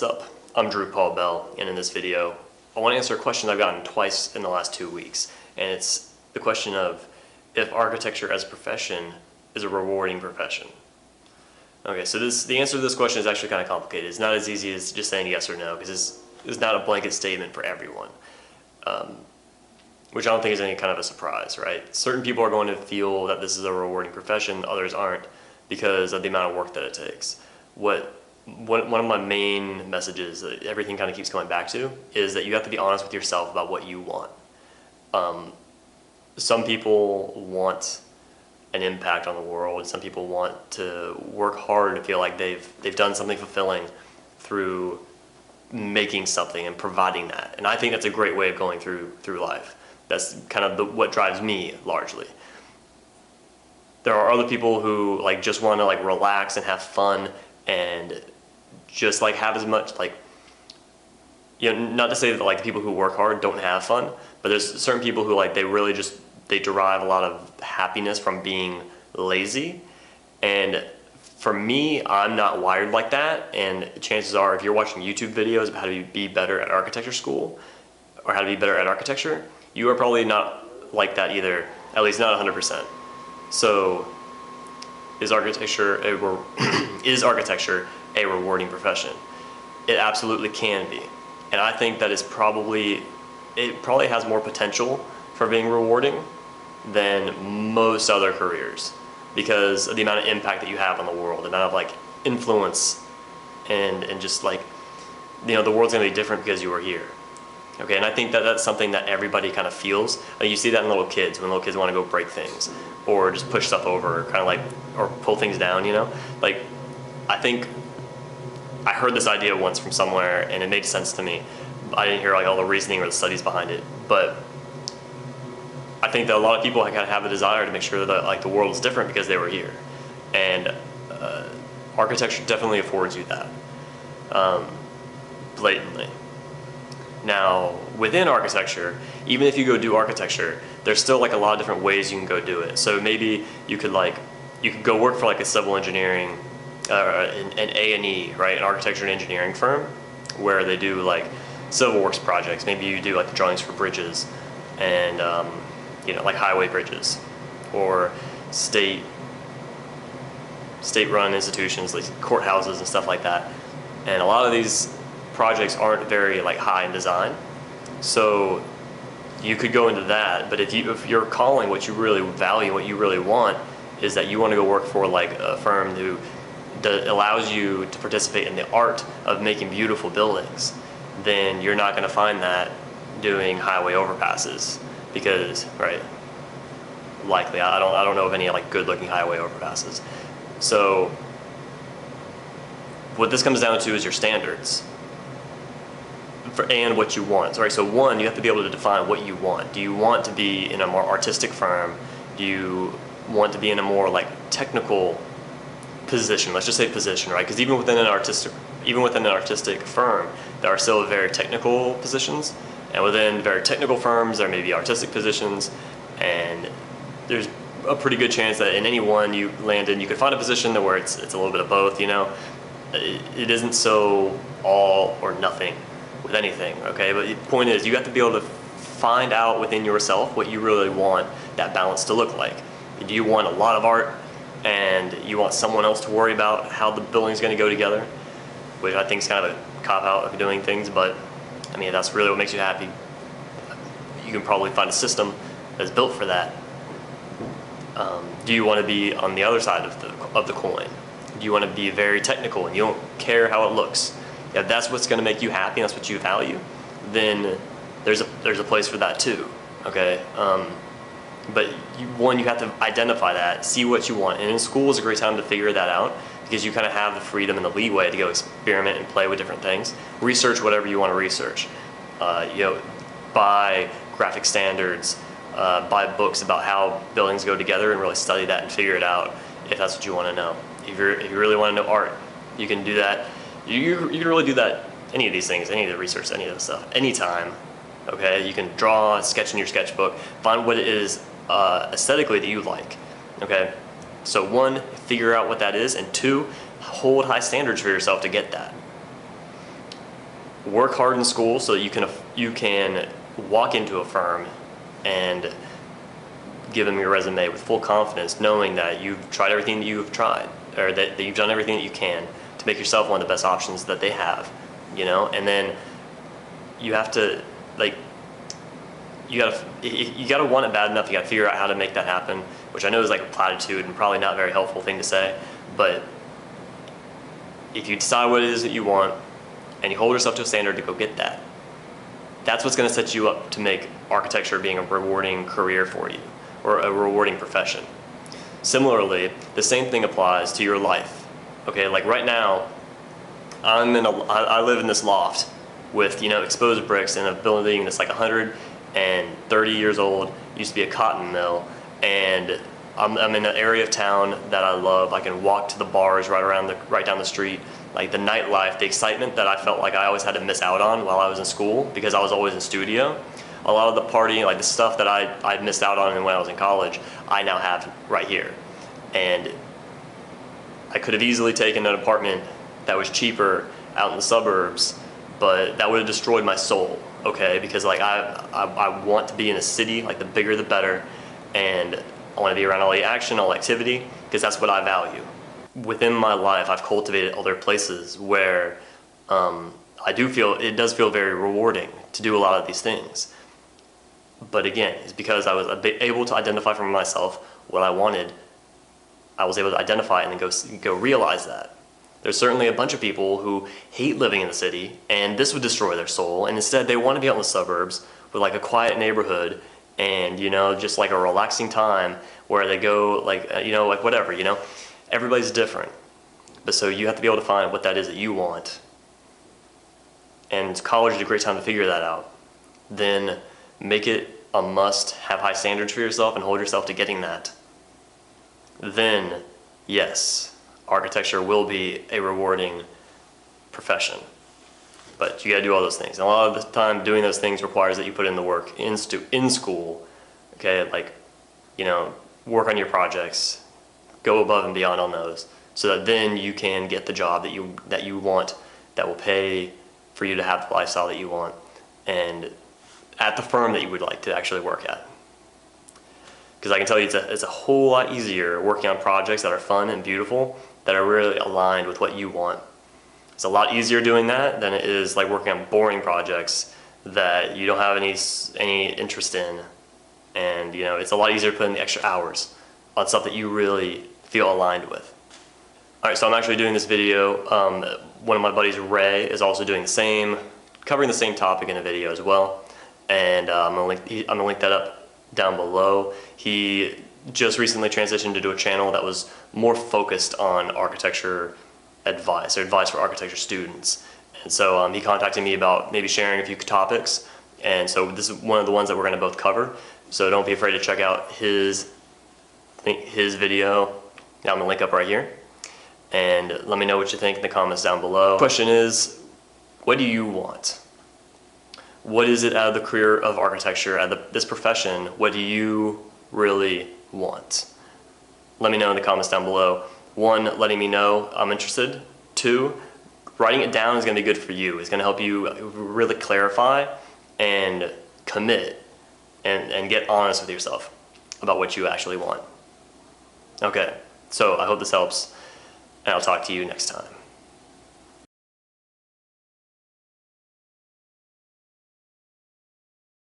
What's up? I'm Drew Paul Bell, and in this video, I want to answer a question I've gotten twice in the last 2 weeks, and it's the question of if architecture as a profession is a rewarding profession. Okay, so the answer to this question is actually kind of complicated. It's not as easy as just saying yes or no, because it's not a blanket statement for everyone, which I don't think is any kind of a surprise, right? Certain people are going to feel that this is a rewarding profession, others aren't, because of the amount of work that it takes. One of my main messages that everything kind of keeps going back to is that you have to be honest with yourself about what you want. Some people want an impact on the world, and some people want to work hard and feel like they've done something fulfilling through making something and providing that. And I think that's a great way of going through life. That's kind of what drives me largely. There are other people who just want to relax and have fun and just have as much not to say that the people who work hard don't have fun, but there's certain people who they derive a lot of happiness from being lazy. And for me, I'm not wired like that, and chances are if you're watching YouTube videos of how to be better at architecture school or how to be better at architecture, you are probably not like that either, at least not 100%. So is architecture a rewarding profession? It absolutely can be. And I think that it probably has more potential for being rewarding than most other careers, because of the amount of impact that you have on the world, the amount of influence, and just the world's gonna be different because you are here. Okay, and I think that that's something that everybody kind of feels. You see that in little kids, when little kids want to go break things or just push stuff over, or pull things down, I think I heard this idea once from somewhere and it made sense to me. I didn't hear all the reasoning or the studies behind it, but I think that a lot of people have a desire to make sure that the world is different because they were here. And architecture definitely affords you that, blatantly. Now, within architecture, even if you go do architecture, there's still a lot of different ways you can go do it. So maybe you could go work for a civil engineering, an A&E, right, an architecture and engineering firm, where they do civil works projects. Maybe you do the drawings for bridges and highway bridges, or state-run institutions like courthouses and stuff like that. And a lot of these projects aren't very high in design, so you could go into that. But if you're calling, what you really value, what you really want, is that you want to go work for a firm who allows you to participate in the art of making beautiful buildings, then you're not going to find that doing highway overpasses, because likely I don't know of any good looking highway overpasses. So what this comes down to is your standards and what you want. So one, you have to be able to define what you want. Do you want to be in a more artistic firm? Do you want to be in a more technical position? Let's just say position, right? Because even within an artistic firm, there are still very technical positions, and within very technical firms, there may be artistic positions, and there's a pretty good chance that in any one you land in, you could find a position where it's a little bit of both. It isn't so all or nothing with anything, okay? But the point is, you have to be able to find out within yourself what you really want that balance to look like. Do you want a lot of art, and you want someone else to worry about how the building's going to go together, which I think is kind of a cop-out of doing things, but I mean, that's really what makes you happy. You can probably find a system that's built for that. Do you want to be on the other side of the coin? Do you want to be very technical and you don't care how it looks? If that's what's going to make you happy and that's what you value, then there's a place for that too, okay? But you have to identify that, see what you want. And in school is a great time to figure that out, because you kind of have the freedom and the leeway to go experiment and play with different things. Research whatever you want to research. Buy graphic standards, buy books about how buildings go together, and really study that and figure it out if that's what you want to know. If you really want to know art, you can do that. You can really do that, any of these things, any of the research, any of this stuff, anytime. Okay, you can draw, sketch in your sketchbook, find what it is aesthetically that you like. Okay, so one, figure out what that is, and two, hold high standards for yourself to get that. work hard in school so that you can walk into a firm and give them your resume with full confidence, knowing that you've tried everything that you've tried, or that you've done everything that you can to make yourself one of the best options that they have, you know. And then you have to, like, you gotta want it bad enough. You gotta figure out how to make that happen, which I know is like a platitude and probably not a very helpful thing to say, but if you decide what it is that you want and you hold yourself to a standard to go get that, that's what's going to set you up to make architecture being a rewarding career for you, or a rewarding profession. Similarly, the same thing applies to your life. Okay, like right now, I live in this loft with, you know, exposed bricks in a building that's like 130 years old. Used to be a cotton mill, and I'm in an area of town that I love. I can walk to the bars right down the street. Like the nightlife, the excitement that I felt like I always had to miss out on while I was in school because I was always in studio. A lot of the partying, like the stuff that I missed out on when I was in college, I now have right here. And I could have easily taken an apartment that was cheaper out in the suburbs, but that would have destroyed my soul, okay? Because like I want to be in a city, like the bigger the better, and I want to be around all the action, all activity, because that's what I value. Within my life, I've cultivated other places where it does feel very rewarding to do a lot of these things. But again, it's because I was able to identify for myself what I wanted. I was able to identify it and then go realize that. There's certainly a bunch of people who hate living in the city, and this would destroy their soul, and instead they want to be out in the suburbs with like a quiet neighborhood and, you know, just like a relaxing time where they go like, you know, like whatever, you know. Everybody's different, but so you have to be able to find what that is that you want. And college is a great time to figure that out. Then make it a must, have high standards for yourself and hold yourself to getting that. Then, yes, architecture will be a rewarding profession. But you gotta do all those things. And a lot of the time doing those things requires that you put in the work in school, okay? Like, you know, work on your projects, go above and beyond on those, so that then you can get the job that you want, that will pay for you to have the lifestyle that you want, and at the firm that you would like to actually work at. Because I can tell you it's a whole lot easier working on projects that are fun and beautiful, that are really aligned with what you want. It's a lot easier doing that than it is like working on boring projects that you don't have any interest in, and you know, it's a lot easier to put in the extra hours on stuff that you really feel aligned with. Alright, so I'm actually doing this video. One of my buddies, Ray, is also doing the same, covering the same topic in a video as well. And I'm gonna link that up down below. He just recently transitioned to do a channel that was more focused on architecture advice, or advice for architecture students. And so he contacted me about maybe sharing a few topics. And so this is one of the ones that we're gonna both cover. So don't be afraid to check out his video. Now I'm gonna link up right here, and let me know what you think in the comments down below. Question is, what do you want? What is it out of the career of architecture, out of this profession, what do you really want? Let me know in the comments down below. 1, letting me know I'm interested. 2, writing it down is gonna be good for you. It's gonna help you really clarify and commit and get honest with yourself about what you actually want. Okay, so I hope this helps, and I'll talk to you next time.